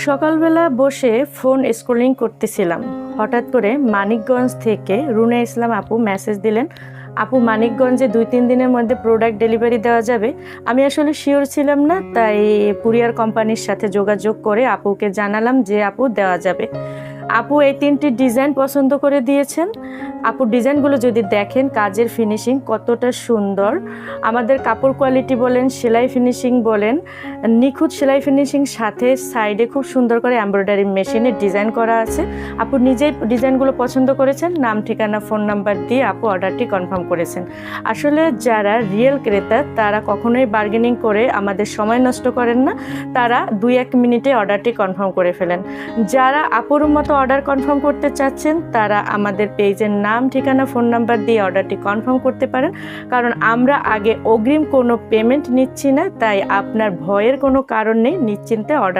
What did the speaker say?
সকালবেলা বসে phone scrolling করতেছিলাম, হঠাৎ করে মানিকগঞ্জ থেকে রুনা ইসলাম আপু মেসেজ দিলেন, আপু মানিকগঞ্জে 2-3 দিনের মধ্যে প্রোডাক্ট ডেলিভারি দেওয়া যাবে। আমি আসলে শিওর ছিলাম না, তাই কুরিয়ার কোম্পানির সাথে যোগাযোগ করে আপুকে জানালাম যে আপু দেওয়া যাবে। আপু এই 3টি ডিজাইন পছন্দ করে দিয়েছেন। আপুর ডিজাইনগুলো যদি দেখেন, কাজের ফিনিশিং কতটা সুন্দর, আমাদের কাপড় কোয়ালিটি বলেন, সেলাই ফিনিশিং বলেন, নিখুঁত সেলাই ফিনিশিং, সাথে সাইডে খুব সুন্দর করে এমব্রয়ডারি মেশিনে ডিজাইন করা আছে। আপু নিজেই ডিজাইনগুলো পছন্দ করেছেন, নাম ঠিকানা ফোন নাম্বার দিয়ে আপু অর্ডারটি কনফার্ম করেছেন। আসলে যারা রিয়েল ক্রেতা তারা কখনোই বার্গেনিং করে আমাদের সময় নষ্ট করেন না, তারা 2-1 মিনিটে অর্ডারটি কনফার্ম করে ফেলেন। যারা আপুর মতো অর্ডার কনফার্ম করতে চাচ্ছেন তারা আমাদের পেজের নাম ঠিকানা ফোন নাম্বার দিয়ে অর্ডারটি কনফার্ম করতে পারেন, কারণ আমরা আগে অগ্রিম কোনো পেমেন্ট নিচ্ছি না, তাই আপনার ভয়ের কোনো কারণ নেই, নিশ্চিন্তে অর্ডার